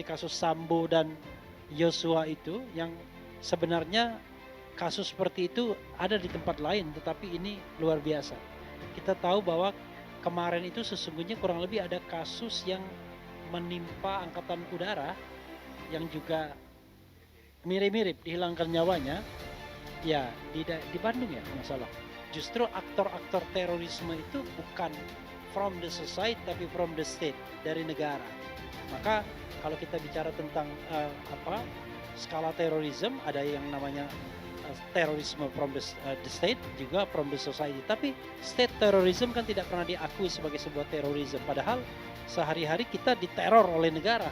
seperti kasus Sambo dan Yosua itu, yang sebenarnya kasus seperti itu ada di tempat lain, tetapi ini luar biasa. Kita tahu bahwa kemarin itu sesungguhnya kurang lebih ada kasus yang menimpa angkatan udara yang juga mirip-mirip dihilangkan nyawanya, ya di Bandung ya nggak salah. Justru aktor-aktor terorisme itu bukan from the society tapi from the state, dari negara. Maka kalau kita bicara tentang skala terorisme, ada yang namanya terorisme from the state, juga from the society. Tapi state terrorism kan tidak pernah diakui sebagai sebuah terorisme, padahal sehari-hari kita diteror oleh negara.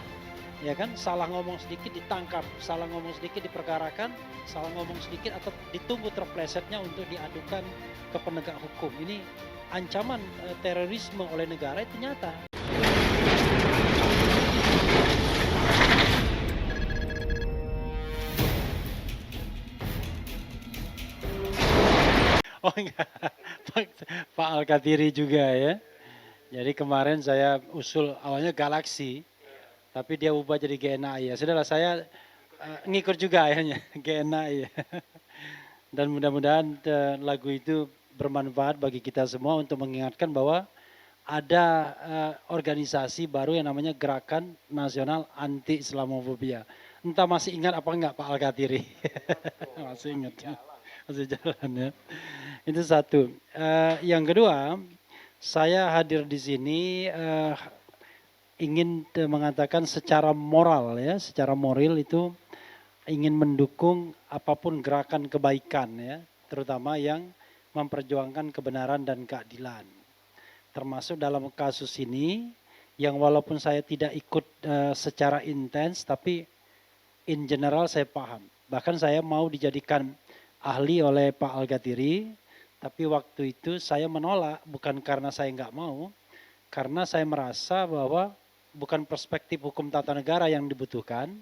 Ya kan, salah ngomong sedikit ditangkap, salah ngomong sedikit diperkarakan, salah ngomong sedikit atau ditunggu terplesetnya untuk diadukan ke penegak hukum. Ini ancaman terorisme oleh negara itu nyata. Oh enggak, Pak Al-Katiri juga ya. Jadi kemarin saya usul awalnya Galaxy, tapi dia ubah jadi GNI ya. Sudahlah, saya ngikut juga akhirnya GNI ya. Dan mudah-mudahan lagu itu bermanfaat bagi kita semua untuk mengingatkan bahwa ada organisasi baru yang namanya Gerakan Nasional Anti Islamofobia. Entah masih ingat apa enggak Pak Al-Katiri? Masih ingat ya. Masih jalan ya. Itu satu. Yang kedua, saya hadir di sini ingin mengatakan secara moral ya, secara moral itu ingin mendukung apapun gerakan kebaikan ya, terutama yang memperjuangkan kebenaran dan keadilan. Termasuk dalam kasus ini yang walaupun saya tidak ikut secara intens, tapi in general saya paham. Bahkan saya mau dijadikan ahli oleh Pak Al-Katiri, tapi waktu itu saya menolak, bukan karena saya nggak mau, karena saya merasa bahwa bukan perspektif hukum tata negara yang dibutuhkan,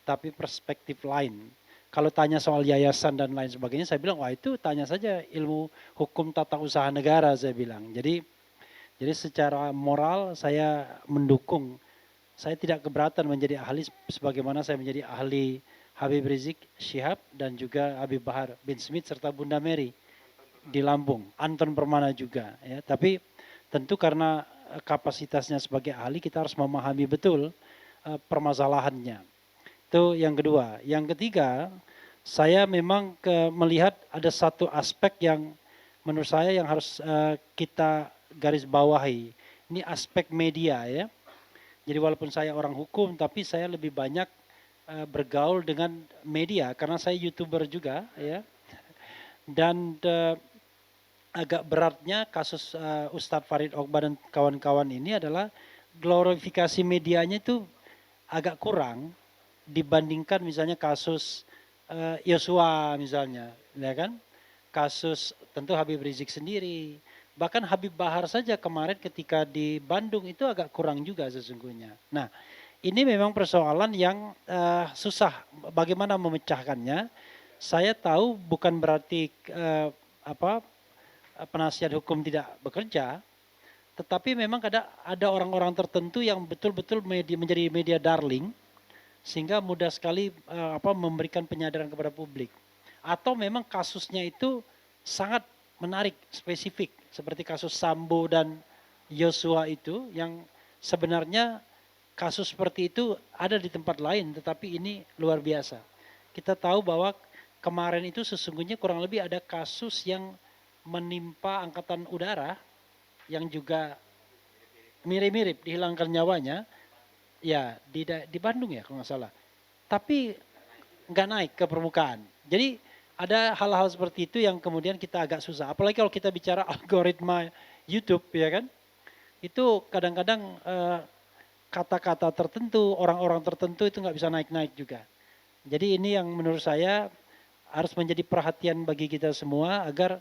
tapi perspektif lain. Kalau tanya soal yayasan dan lain sebagainya, saya bilang, wah itu tanya saja ilmu hukum tata usaha negara, saya bilang. Jadi secara moral saya mendukung. Saya tidak keberatan menjadi ahli sebagaimana saya menjadi ahli Habib Rizik Syihab dan juga Habib Bahar bin Smith serta Bunda Mary di Lampung, Anton Permana juga ya. Tapi tentu karena kapasitasnya sebagai ahli kita harus memahami betul permasalahannya. Itu yang kedua. Yang ketiga, saya memang melihat ada satu aspek yang menurut saya yang harus kita garis bawahi. Ini aspek media ya. Jadi walaupun saya orang hukum, tapi saya lebih banyak bergaul dengan media karena saya YouTuber juga ya. Dan agak beratnya kasus Ustadz Farid Ogbah dan kawan-kawan ini adalah glorifikasi medianya itu agak kurang dibandingkan misalnya kasus Yosua misalnya, ya kan? Kasus tentu Habib Rizik sendiri, bahkan Habib Bahar saja kemarin ketika di Bandung itu agak kurang juga sesungguhnya. Nah, ini memang persoalan yang susah bagaimana memecahkannya. Saya tahu bukan berarti penasihat hukum tidak bekerja, tetapi memang ada orang-orang tertentu yang betul-betul menjadi media darling, sehingga mudah sekali memberikan penyadaran kepada publik. Atau memang kasusnya itu sangat menarik, spesifik, seperti kasus Sambo dan Yosua itu, yang sebenarnya kasus seperti itu ada di tempat lain, tetapi ini luar biasa. Kita tahu bahwa kemarin itu sesungguhnya kurang lebih ada kasus yang menimpa angkatan udara yang juga mirip-mirip dihilangkan nyawanya, ya di Bandung ya kalau nggak salah. Tapi nggak naik ke permukaan. Jadi ada hal-hal seperti itu yang kemudian kita agak susah. Apalagi kalau kita bicara algoritma YouTube ya kan. Itu kadang-kadang kata-kata tertentu, orang-orang tertentu itu nggak bisa naik-naik juga. Jadi ini yang menurut saya harus menjadi perhatian bagi kita semua agar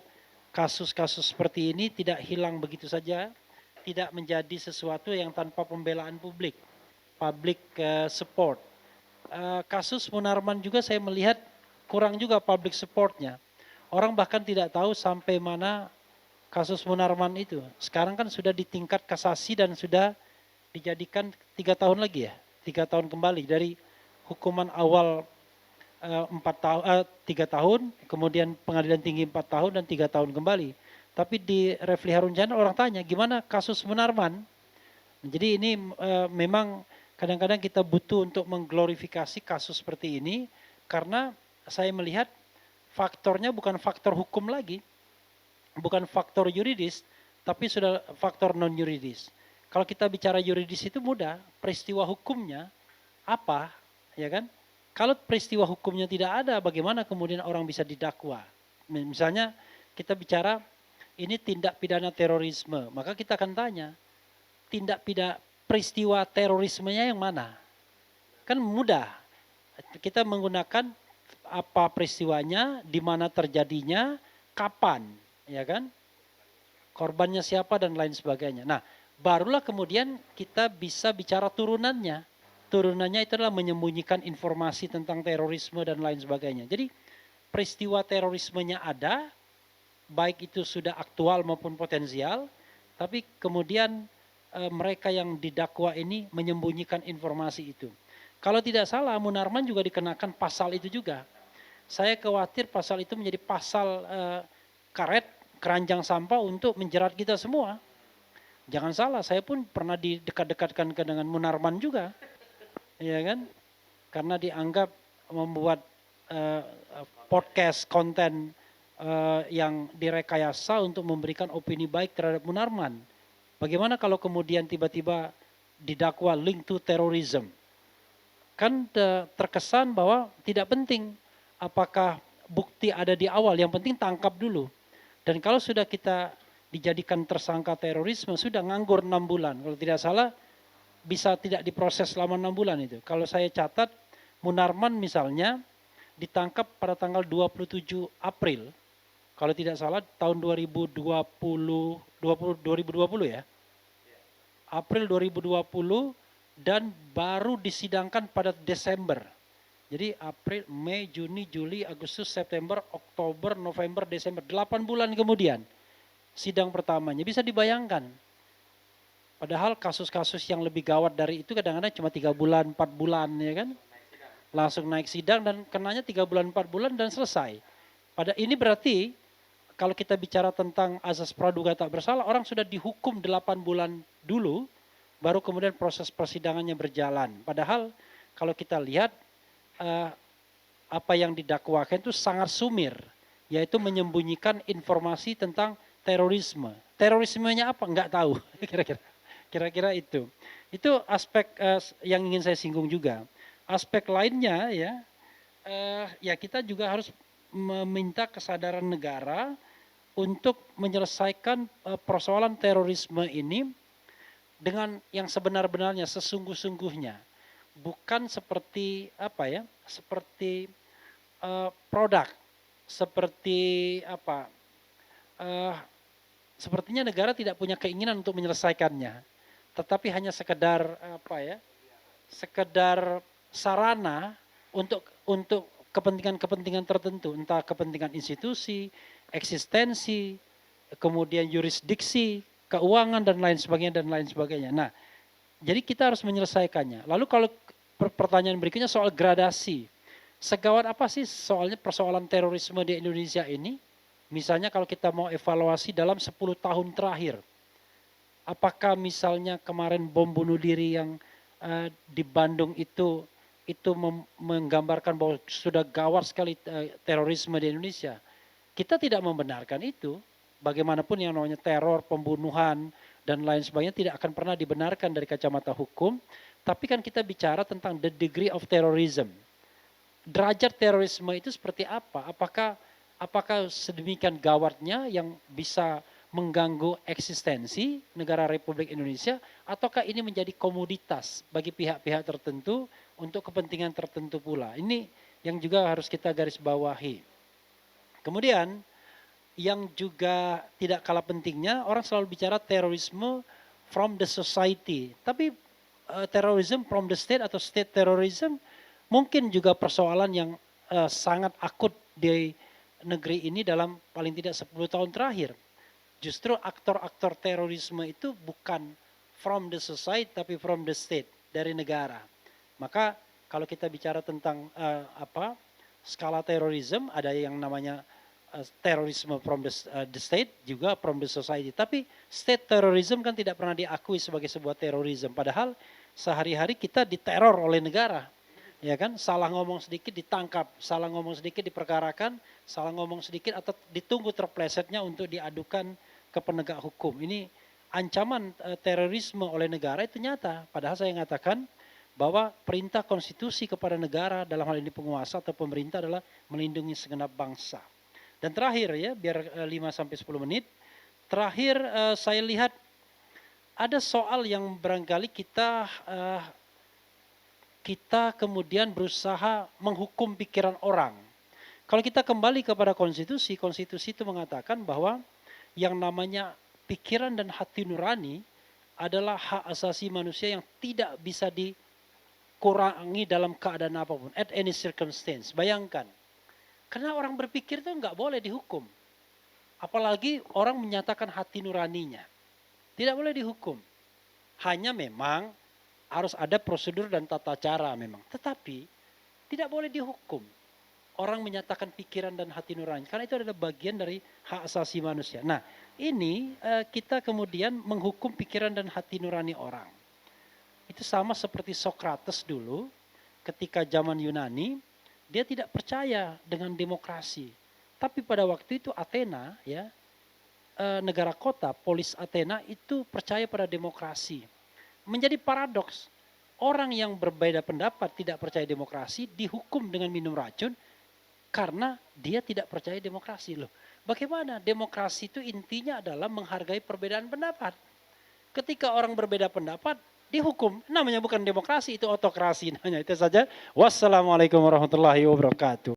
kasus-kasus seperti ini tidak hilang begitu saja, tidak menjadi sesuatu yang tanpa pembelaan publik, public support. Kasus Munarman juga saya melihat kurang juga public supportnya. Orang bahkan tidak tahu sampai mana kasus Munarman itu. Sekarang kan sudah di tingkat kasasi dan sudah dijadikan 3 tahun lagi ya. 3 tahun kembali dari hukuman awal 3 tahun, kemudian pengadilan tinggi 4 tahun dan 3 tahun kembali. Tapi di Refli Harun Janat orang tanya, gimana kasus Munarman? Jadi ini memang kadang-kadang kita butuh untuk mengglorifikasi kasus seperti ini, karena saya melihat faktornya bukan faktor hukum lagi, bukan faktor yuridis, tapi sudah faktor non yuridis. Kalau kita bicara yuridis itu mudah, peristiwa hukumnya apa, ya kan? Kalau peristiwa hukumnya tidak ada, bagaimana kemudian orang bisa didakwa? Misalnya kita bicara ini tindak pidana terorisme, maka kita akan tanya, tindak pidana peristiwa terorismenya yang mana? Kan mudah. Kita menggunakan apa peristiwanya, di mana terjadinya, kapan, ya kan? Korbannya siapa dan lain sebagainya. Nah, barulah kemudian kita bisa bicara turunannya. Turunannya itu adalah menyembunyikan informasi tentang terorisme dan lain sebagainya. Jadi peristiwa terorismenya ada, baik itu sudah aktual maupun potensial, tapi kemudian mereka yang didakwa ini menyembunyikan informasi itu. Kalau tidak salah, Munarman juga dikenakan pasal itu juga. Saya khawatir pasal itu menjadi pasal karet, keranjang sampah untuk menjerat kita semua. Jangan salah, saya pun pernah didekat-dekatkan dengan Munarman juga. Ya kan? Karena dianggap membuat podcast konten yang direkayasa untuk memberikan opini baik terhadap Munarman. Bagaimana kalau kemudian tiba-tiba didakwa link to terrorism? Kan terkesan bahwa tidak penting apakah bukti ada di awal, yang penting tangkap dulu. Dan kalau sudah kita dijadikan tersangka terorisme, sudah nganggur 6 bulan. Kalau tidak salah, bisa tidak diproses selama 6 bulan itu. Kalau saya catat, Munarman misalnya ditangkap pada tanggal 27 April. Kalau tidak salah tahun 2020 ya. April 2020 dan baru disidangkan pada Desember. Jadi April, Mei, Juni, Juli, Agustus, September, Oktober, November, Desember. 8 bulan kemudian sidang pertamanya. Bisa dibayangkan. Padahal kasus-kasus yang lebih gawat dari itu kadang-kadang cuma 3 bulan, 4 bulan ya kan. Langsung naik sidang dan kenanya 3 bulan, 4 bulan dan selesai. Pada ini berarti kalau kita bicara tentang azas praduga tak bersalah, orang sudah dihukum 8 bulan dulu, baru kemudian proses persidangannya berjalan. Padahal kalau kita lihat apa yang didakwakan itu sangat sumir, yaitu menyembunyikan informasi tentang terorisme. Terorismenya apa? Enggak tahu, kira-kira itu. Itu aspek yang ingin saya singgung juga. Aspek lainnya ya kita juga harus meminta kesadaran negara untuk menyelesaikan persoalan terorisme ini dengan yang sebenar-benarnya, sesungguh-sungguhnya. Bukan seperti seperti produk, seperti sepertinya negara tidak punya keinginan untuk menyelesaikannya, tetapi hanya sekedar sekedar sarana untuk kepentingan-kepentingan tertentu, entah kepentingan institusi, eksistensi, kemudian yurisdiksi, keuangan dan lain sebagainya. Nah, jadi kita harus menyelesaikannya. Lalu kalau pertanyaan berikutnya soal gradasi. Segawat apa sih soalnya persoalan terorisme di Indonesia ini? Misalnya kalau kita mau evaluasi dalam 10 tahun terakhir. Apakah misalnya kemarin bom bunuh diri yang di Bandung itu menggambarkan bahwa sudah gawat sekali terorisme di Indonesia. Kita tidak membenarkan itu. Bagaimanapun yang namanya teror, pembunuhan, dan lain sebagainya tidak akan pernah dibenarkan dari kacamata hukum. Tapi kan kita bicara tentang the degree of terrorism. Derajat terorisme itu seperti apa? Apakah sedemikian gawatnya yang bisa mengganggu eksistensi negara Republik Indonesia, ataukah ini menjadi komoditas bagi pihak-pihak tertentu untuk kepentingan tertentu pula? Ini yang juga harus kita garis bawahi. Kemudian yang juga tidak kalah pentingnya, orang selalu bicara terorisme from the society. Tapi terrorism from the state atau state terrorism mungkin juga persoalan yang sangat akut di negeri ini dalam paling tidak 10 tahun terakhir. Justru aktor-aktor terorisme itu bukan from the society tapi from the state, dari negara. Maka kalau kita bicara tentang skala terorisme, ada yang namanya terorisme from the state, juga from the society. Tapi state terrorism kan tidak pernah diakui sebagai sebuah terorisme. Padahal sehari-hari kita diteror oleh negara. Ya kan, salah ngomong sedikit ditangkap, salah ngomong sedikit diperkarakan, salah ngomong sedikit atau ditunggu terplesetnya untuk diadukan ke penegak hukum. Ini ancaman terorisme oleh negara itu nyata. Padahal saya mengatakan bahwa perintah konstitusi kepada negara dalam hal ini penguasa atau pemerintah adalah melindungi segenap bangsa. Dan terakhir ya, biar 5-10 menit, terakhir saya lihat ada soal yang barangkali kita kemudian berusaha menghukum pikiran orang. Kalau kita kembali kepada konstitusi, konstitusi itu mengatakan bahwa yang namanya pikiran dan hati nurani adalah hak asasi manusia yang tidak bisa dikurangi dalam keadaan apapun, at any circumstance. Bayangkan, karena orang berpikir itu nggak boleh dihukum. Apalagi orang menyatakan hati nuraninya. Tidak boleh dihukum. Hanya memang harus ada prosedur dan tata cara memang. Tetapi tidak boleh dihukum. Orang menyatakan pikiran dan hati nurani. Karena itu adalah bagian dari hak asasi manusia. Nah ini kita kemudian menghukum pikiran dan hati nurani orang. Itu sama seperti Socrates dulu ketika zaman Yunani. Dia tidak percaya dengan demokrasi. Tapi pada waktu itu Athena, ya, negara kota, polis Athena itu percaya pada demokrasi. Menjadi paradoks. Orang yang berbeda pendapat tidak percaya demokrasi dihukum dengan minum racun karena dia tidak percaya demokrasi. Loh, bagaimana? Demokrasi itu intinya adalah menghargai perbedaan pendapat. Ketika orang berbeda pendapat dihukum, namanya bukan demokrasi, itu otokrasi namanya. Itu saja. Wassalamualaikum warahmatullahi wabarakatuh.